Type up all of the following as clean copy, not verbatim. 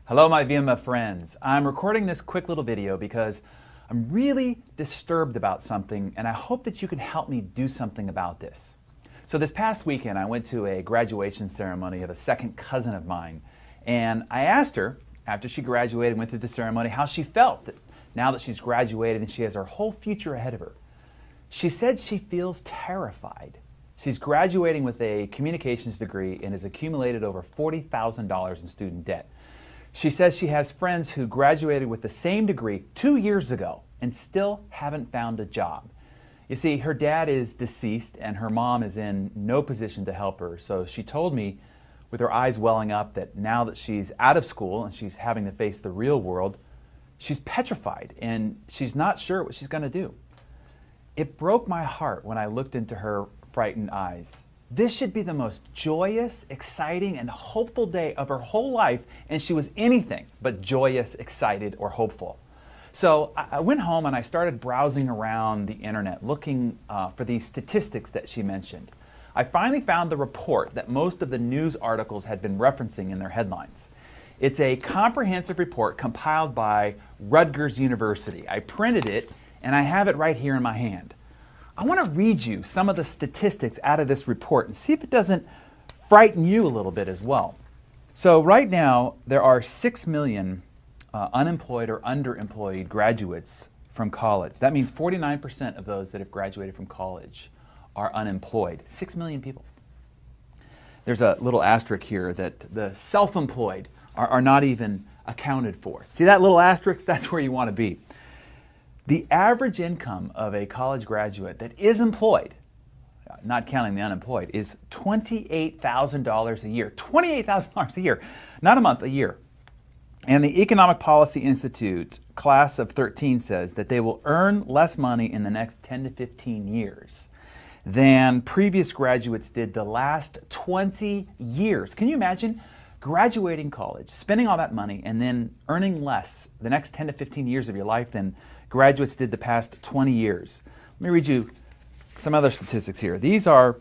Hello my VMF friends. I'm recording this quick little video because I'm really disturbed about something and I hope that you can help me do something about this. So this past weekend I went to a graduation ceremony of a second cousin of mine, and I asked her after she graduated and went through the ceremony how she felt now that she's graduated and she has her whole future ahead of her. She said she feels terrified. She's graduating with a communications degree and has accumulated over $40,000 in student debt. She says she has friends who graduated with the same degree 2 years ago and still haven't found a job. You see, her dad is deceased and her mom is in no position to help her, so she told me with her eyes welling up that now that she's out of school and she's having to face the real world, she's petrified and she's not sure what she's going to do. It broke my heart when I looked into her frightened eyes. This should be the most joyous, exciting, and hopeful day of her whole life, and she was anything but joyous, excited, or hopeful. So I went home and I started browsing around the internet looking for these statistics that she mentioned. I finally found the report that most of the news articles had been referencing in their headlines. It's a comprehensive report compiled by Rutgers University. I printed it and I have it right here in my hand. I want to read you some of the statistics out of this report and see if it doesn't frighten you a little bit as well. So right now, there are 6 million unemployed or underemployed graduates from college. That means 49% of those that have graduated from college are unemployed. 6 million people. There's a little asterisk here that the self-employed are not even accounted for. See that little asterisk? That's where you want to be. The average income of a college graduate that is employed, not counting the unemployed, is $28,000 a year. $28,000 a year, not a month, a year. And the Economic Policy Institute class of 13 says that they will earn less money in the next 10 to 15 years than previous graduates did the last 20 years. Can you imagine graduating college, spending all that money, and then earning less the next 10 to 15 years of your life than graduates did the past 20 years. Let me read you some other statistics here. These are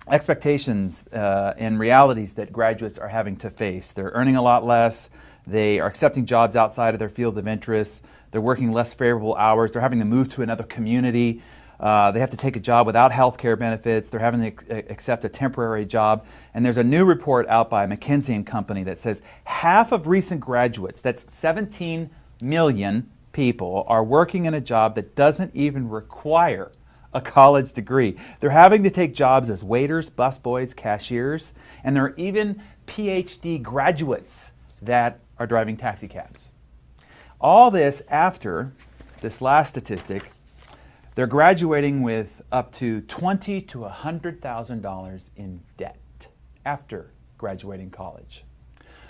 expectations and realities that graduates are having to face. They're earning a lot less. They are accepting jobs outside of their field of interest. They're working less favorable hours. They're having to move to another community. They have to take a job without health care benefits. They're having to accept a temporary job. And there's a new report out by McKinsey & Company that says half of recent graduates, that's 17 million people, are working in a job that doesn't even require a college degree. They're having to take jobs as waiters, busboys, cashiers, and there are even PhD graduates that are driving taxi cabs. All this after this last statistic, they're graduating with up to $20,000 to $100,000 in debt after graduating college.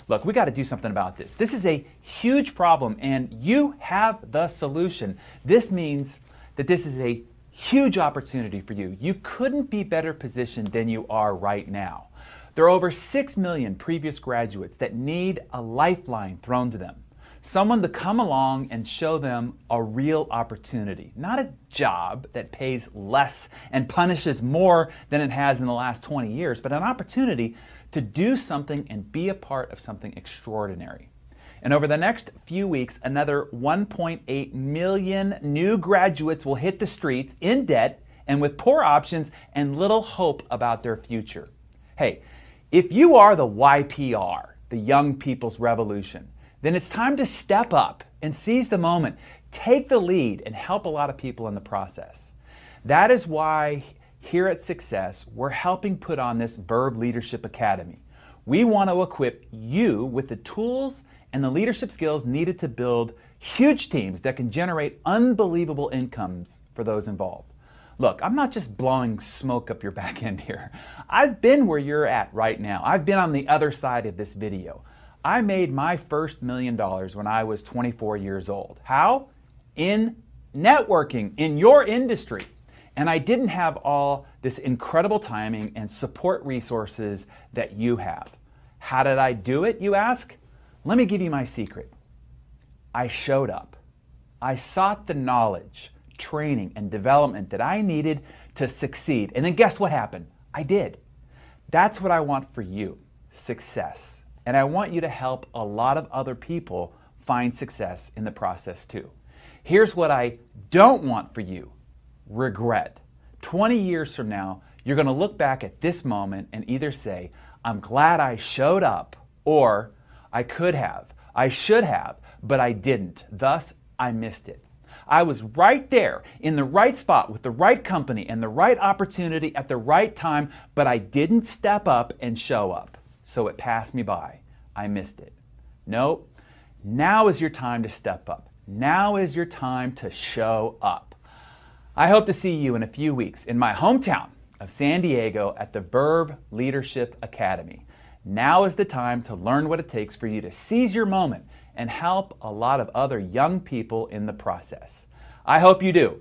Look, we got to do something about this. This is a huge problem and you have the solution. This means that this is a huge opportunity for you. You couldn't be better positioned than you are right now. There are over 6 million previous graduates that need a lifeline thrown to them. Someone to come along and show them a real opportunity, not a job that pays less and punishes more than it has in the last 20 years, but an opportunity to do something and be a part of something extraordinary. And over the next few weeks, another 1.8 million new graduates will hit the streets in debt and with poor options and little hope about their future. Hey, if you are the YPR, the Young People's Revolution, then it's time to step up and seize the moment, take the lead, and help a lot of people in the process. That is why here at Success, we're helping put on this Verve Leadership Academy. We want to equip you with the tools and the leadership skills needed to build huge teams that can generate unbelievable incomes for those involved. Look, I'm not just blowing smoke up your back end here. I've been where you're at right now. I've been on the other side of this video. I made my first $1 million when I was 24 years old. How? In networking, in your industry. And I didn't have all this incredible timing and support resources that you have. How did I do it, you ask? Let me give you my secret. I showed up. I sought the knowledge, training, and development that I needed to succeed. And then guess what happened? I did. That's what I want for you, success. and I want you to help a lot of other people find success in the process too. Here's what I don't want for you: regret. 20 years from now, you're going to look back at this moment and either say, I'm glad I showed up, or I could have, I should have, but I didn't. Thus, I missed it. I was right there in the right spot with the right company and the right opportunity at the right time, but I didn't step up and show up. So it passed me by. I missed it. Nope. Now is your time to step up. Now is your time to show up. I hope to see you in a few weeks in my hometown of San Diego at the Verve Leadership Academy. Now is the time to learn what it takes for you to seize your moment and help a lot of other young people in the process. I hope you do.